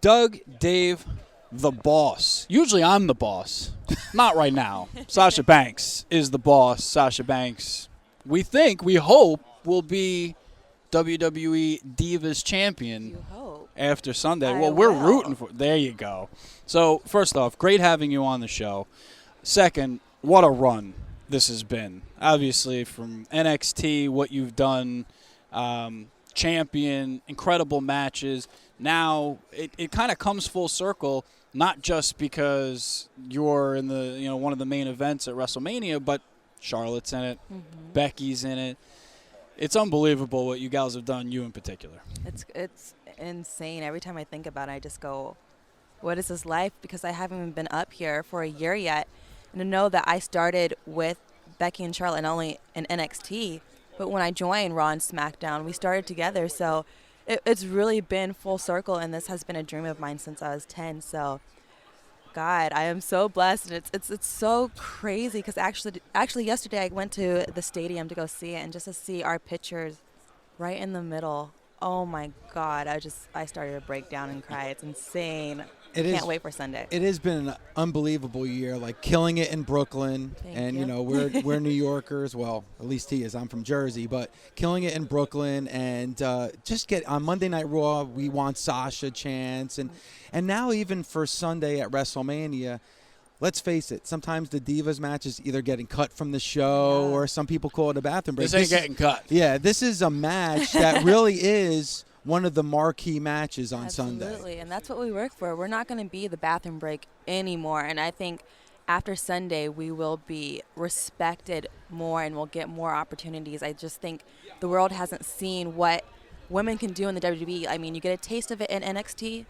Doug, Dave, the boss. Usually I'm the boss. Not right now. Sasha Banks is the boss. Sasha Banks, we hope, will be WWE Divas champion You hope. after Sunday. I Well, we're will. rooting for. There you go. So, first off, great having you on the show. Second, what a run this has been. Obviously, from NXT, what you've done, champion, incredible matches. Now, it kind of comes full circle, not just because you're in the one of the main events at WrestleMania, but Charlotte's in it, Becky's in it. It's unbelievable what you guys have done, you in particular. It's insane. Every time I think about it, I just go, what is this life? Because I haven't even been up here for a year yet. And to know that I started with Becky and Charlotte, not only in NXT, but when I joined Raw and SmackDown, we started together. So it's really been full circle, and this has been a dream of mine since I was 10. So, God, I am so blessed. And it's so crazy because actually yesterday I went to the stadium to go see it, and just to see our pictures right in the middle. Oh my God! I started to break down and cry. It's insane. Can't wait for Sunday. It has been an unbelievable year, like killing it in Brooklyn. Thank you know, we're New Yorkers. Well, at least he is. I'm from Jersey, but killing it in Brooklyn, and just get on Monday Night Raw. We want Sasha chance, and now even for Sunday at WrestleMania. Let's face it, sometimes the Divas match is either getting cut from the show or some people call it a bathroom break. This ain't getting cut. Yeah, this is a match that really is one of the marquee matches on Sunday. Absolutely, and that's what we work for. We're not going to be the bathroom break anymore, and I think after Sunday we will be respected more and we'll get more opportunities. I just think the world hasn't seen what women can do in the WWE. I mean, you get a taste of it in NXT,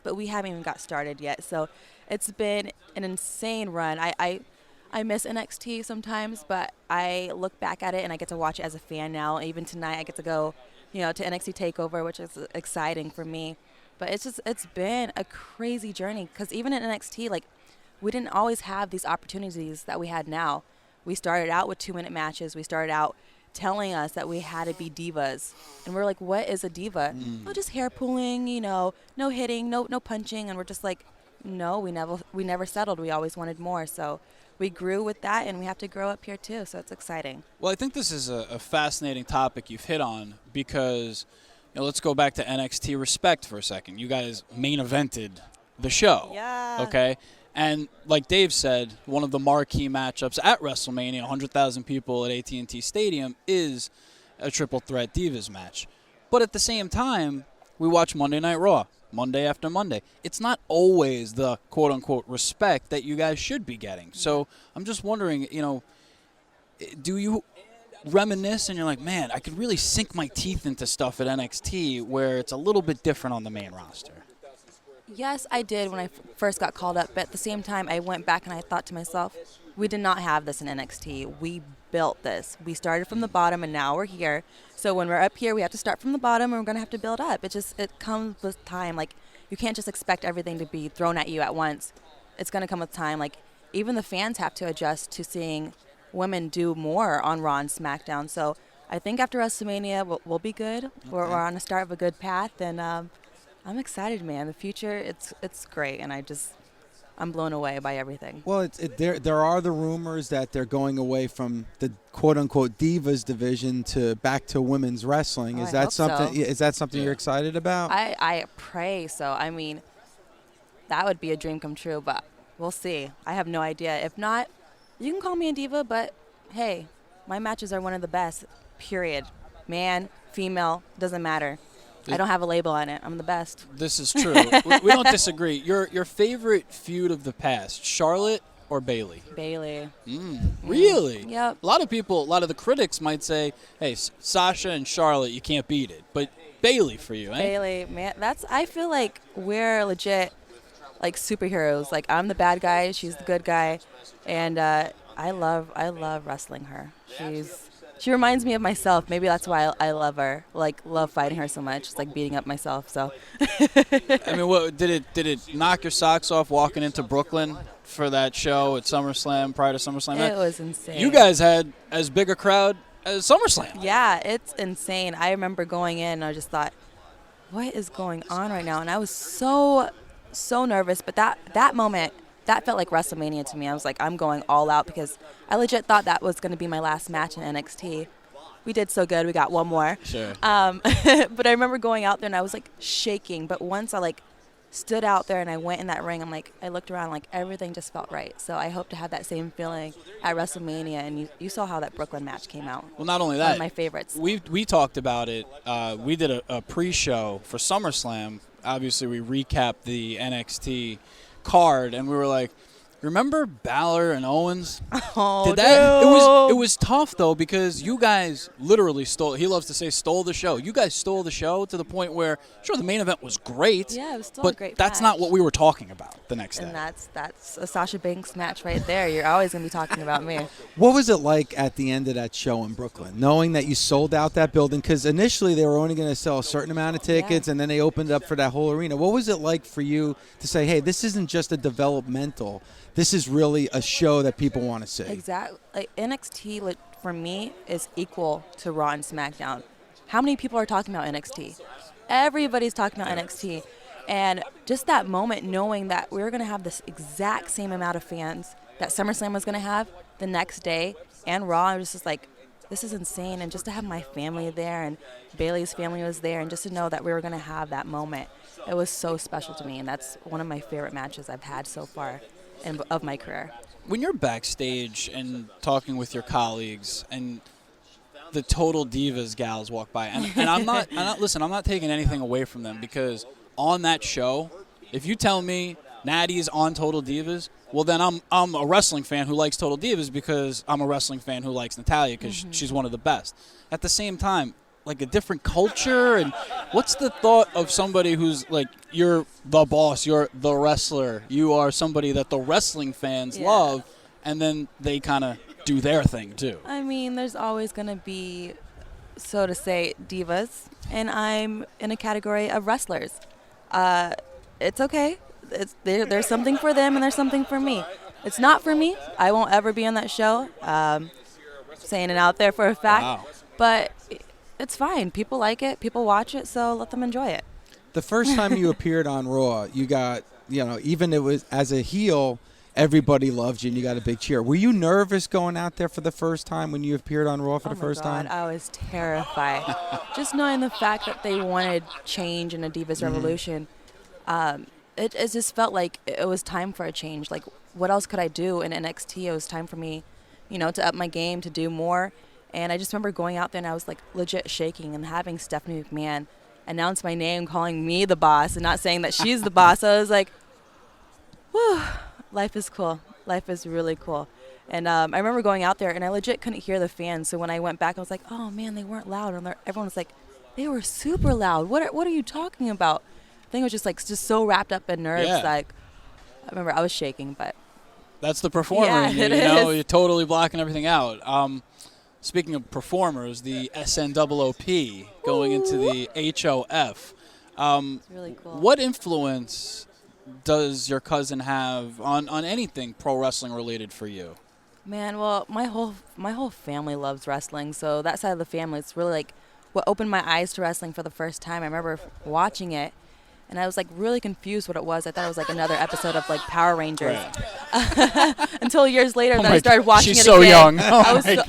but we haven't even got started yet. So it's been an insane run. I miss NXT sometimes, but I look back at it and I get to watch it as a fan now. Even tonight I get to go, to NXT TakeOver, which is exciting for me. But it's been a crazy journey because even in NXT, like, we didn't always have these opportunities that we had now. We started out with 2-minute matches. We started out telling us that we had to be divas. And we're like, what is a diva? Oh, just hair pulling, no hitting, no punching. And we're just like, no, we never settled. We always wanted more. So we grew with that, and we have to grow up here too. So it's exciting. Well, I think this is a fascinating topic you've hit on because, let's go back to NXT Respect for a second. You guys main evented the show. Yeah. Okay? And like Dave said, one of the marquee matchups at WrestleMania, 100,000 people at AT&T Stadium, is a triple threat Divas match. But at the same time, we watch Monday Night Raw, Monday after Monday. It's not always the quote-unquote respect that you guys should be getting. So I'm just wondering, do you reminisce and you're like, man, I could really sink my teeth into stuff at NXT where it's a little bit different on the main roster? Yes, I did when I first got called up. But at the same time, I went back and I thought to myself, we did not have this in NXT. We built this. We started from the bottom, and now we're here. So when we're up here, we have to start from the bottom, and we're going to have to build up. It comes with time. Like, you can't just expect everything to be thrown at you at once. It's going to come with time. Like, even the fans have to adjust to seeing women do more on Raw and SmackDown. So I think after WrestleMania, we'll be good. Okay. We're on the start of a good path, and I'm excited, man. The future, it's great, and I'm blown away by everything. Well, there are the rumors that they're going away from the quote-unquote Divas division back to women's wrestling. Is that something? So. Is that something you're excited about? I pray so. I mean, that would be a dream come true, but we'll see. I have no idea. If not, you can call me a diva, but hey, my matches are one of the best. Period. Man, female, doesn't matter. I don't have a label on it. I'm the best. This is true. we don't disagree. Your favorite feud of the past, Charlotte or Bayley? Bayley. Really? Yep. A lot of the critics might say, hey, Sasha and Charlotte, you can't beat it. But Bayley for you, eh? Bayley, man. I feel like we're legit like superheroes. Like, I'm the bad guy, she's the good guy. And I love wrestling her. She reminds me of myself. Maybe that's why I love her. Like, love fighting her so much. It's like beating up myself. So. I mean, what did it knock your socks off walking into Brooklyn for that show at SummerSlam, prior to SummerSlam? It was insane. You guys had as big a crowd as SummerSlam. Yeah, it's insane. I remember going in and I just thought, what is going on right now? And I was so nervous. But that moment, that felt like WrestleMania to me. I was like, I'm going all out because I legit thought that was going to be my last match in NXT. We did so good. We got one more. Sure. But I remember going out there and I was like shaking. But once I like stood out there and I went in that ring, I looked around, like everything just felt right. So I hope to have that same feeling at WrestleMania. And you saw how that Brooklyn match came out. Well, not only that, one of my favorites. We talked about it. We did a pre-show for SummerSlam. Obviously, we recapped the NXT card, and we were like, remember Balor and Owens? Oh, It was tough though because you guys literally stole. He loves to say stole the show. You guys stole the show to the point where sure the main event was great. Yeah, it was still but a great that's match. not what we were talking about the next day. And that's a Sasha Banks match right there. You're always gonna be talking about me. What was it like at the end of that show in Brooklyn, knowing that you sold out that building? Because initially they were only going to sell a certain amount of tickets, and then they opened it up for that whole arena. What was it like for you to say, hey, this isn't just a developmental, this is really a show that people want to see? Exactly. Like NXT, for me, is equal to Raw and SmackDown. How many people are talking about NXT? Everybody's talking about NXT. And just that moment, knowing that we were going to have this exact same amount of fans that SummerSlam was going to have the next day, and Raw, I was just like, this is insane. And just to have my family there, and Bayley's family was there, and just to know that we were going to have that moment, it was so special to me. And that's one of my favorite matches I've had so far of my career. When you're backstage and talking with your colleagues and the Total Divas gals walk by, and I'm not taking anything away from them, because on that show, if you tell me Natty's on Total Divas, well then I'm a wrestling fan who likes Total Divas because I'm a wrestling fan who likes Natalya because she's one of the best. At the same time, like a different culture, and what's the thought of somebody who's like, you're the boss, you're the wrestler, you are somebody that the wrestling fans love, and then they kind of do their thing too? I mean, there's always going to be, so to say, divas, and I'm in a category of wrestlers. It's okay. There's something for them and there's something for me. It's not for me. I won't ever be on that show. Saying it out there for a fact. Wow. But it's fine. People like it. People watch it, so let them enjoy it. The first time you appeared on Raw, you got, even it was as a heel, everybody loved you and you got a big cheer. Were you nervous going out there for the first time when you appeared on Raw for the first time? I was terrified. Just knowing the fact that they wanted change in a Divas Revolution, it just felt like it was time for a change. Like, what else could I do in NXT? It was time for me, to up my game, to do more. And I just remember going out there and I was like legit shaking, and having Stephanie McMahon announce my name, calling me the boss and not saying that she's the boss. So I was like, whew, life is cool. Life is really cool. And I remember going out there and I legit couldn't hear the fans. So when I went back, I was like, oh man, they weren't loud. And everyone was like, they were super loud. What are you talking about? I think I was just so wrapped up in nerves. Yeah. Like, I remember I was shaking, but That's the performer Yeah, in you, it is. You're totally blocking everything out. Speaking of performers, the SNOOP going into the HOF. it's really cool. What influence does your cousin have on anything pro wrestling related for you? Man, well, my whole family loves wrestling, so that side of the family, it's really like what opened my eyes to wrestling for the first time. I remember watching it, and I was like really confused what it was. I thought it was like another episode of like Power Rangers. Right. Until years later, Oh then my I started watching she's it so again. young. Oh I was my so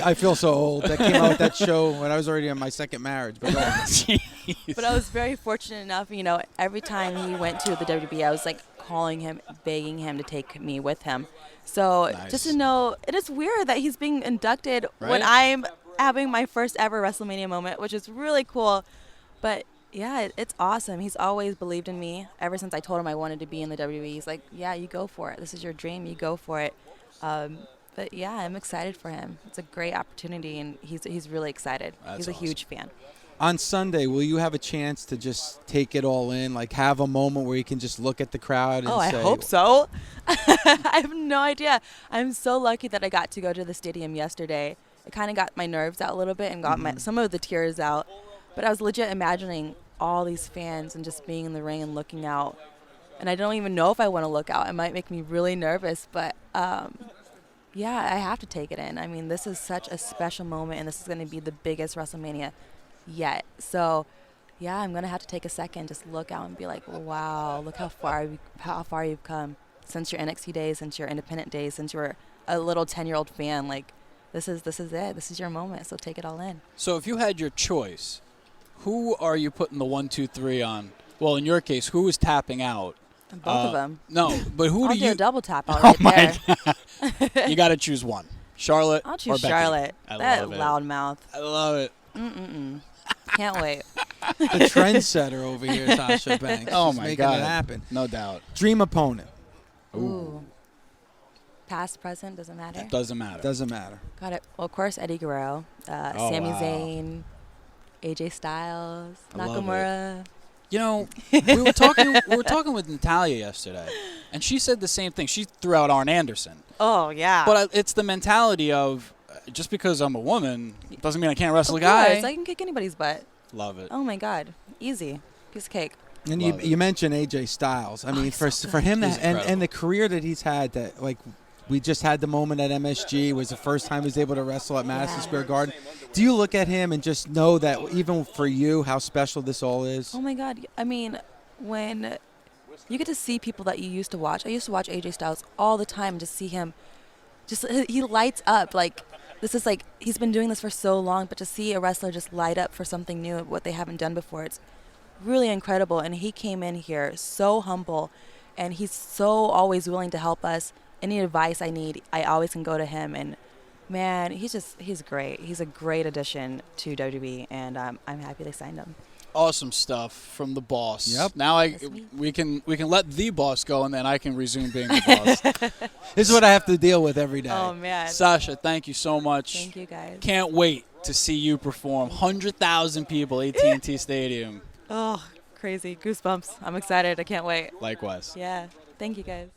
I feel so old. That came out with that show when I was already in my second marriage. But go on. But I was very fortunate enough, every time he went to the WWE, I was like calling him, begging him to take me with him. So Nice. just to know, it is weird that he's being inducted when Right. I'm having my first ever WrestleMania moment, which is really cool. But yeah, it's awesome. He's always believed in me. Ever since I told him I wanted to be in the WWE, he's like, yeah, you go for it. This is your dream. You go for it. But yeah, I'm excited for him. It's a great opportunity, and he's really excited. That's He's a awesome. huge fan. On Sunday, will you have a chance to just take it all in, like have a moment where you can just look at the crowd and Oh, I say, hope so. I have no idea. I'm so lucky that I got to go to the stadium yesterday. It kind of got my nerves out a little bit and got some of the tears out. But I was legit imagining all these fans and just being in the ring and looking out. And I don't even know if I want to look out. It might make me really nervous. But, yeah, I have to take it in. I mean, this is such a special moment, and this is going to be the biggest WrestleMania yet. So yeah, I'm gonna have to take a second, just look out and be like, wow, look how far you've come since your NXT days, since your independent days, since you were a little 10-year-old fan. Like, this is it. This is your moment. So take it all in. So if you had your choice, who are you putting the 1, 2, 3 on? Well, in your case, who is tapping out? Both of them. No, but who I'll do do you? a double tap out Oh right my there. God. You got to choose one. Charlotte. I'll or choose Becky? Charlotte. I That love it. loudmouth. I love it. Can't wait. The trendsetter over here, Sasha Banks. Oh She's my making God. it happen. No doubt. Dream opponent. Ooh. Past, present, doesn't matter. It doesn't matter. Doesn't matter. Got it. Well, of course, Eddie Guerrero, Oh, Sami wow. Zayn, AJ Styles, I love Nakamura. You know, we were talking with Natalia yesterday, and she said the same thing. She threw out Arn Anderson. Oh yeah. But it's the mentality of just because I'm a woman doesn't mean I can't wrestle of a guy. course, I can kick anybody's butt. Love it. Oh my God, easy, piece of cake. And Love it. you mentioned AJ Styles. I mean, he's for so for him He's that, and incredible. the career that he's had, that like we just had the moment at MSG was the first time he was able to wrestle at Madison Yeah. Square Garden. Do you look at him and just know that even for you, how special this all is? Oh my God. I mean, when you get to see people that you used to watch, I used to watch AJ Styles all the time. Just see him, he lights up. Like, this is like, he's been doing this for so long, but to see a wrestler just light up for something new, what they haven't done before, it's really incredible. And he came in here so humble, and he's so always willing to help us. Any advice I need, I always can go to him. And man, he's great. He's a great addition to WWE, and I'm happy they signed him. Awesome stuff from the boss. Yep. Now That's me. we can let the boss go, and then I can resume being the boss. This is what I have to deal with every day. Oh man. Sasha, thank you so much. Thank you guys. Can't wait to see you perform. 100,000 people, AT&T Stadium. Oh, crazy. Goosebumps. I'm excited. I can't wait. Likewise. Yeah. Thank you guys.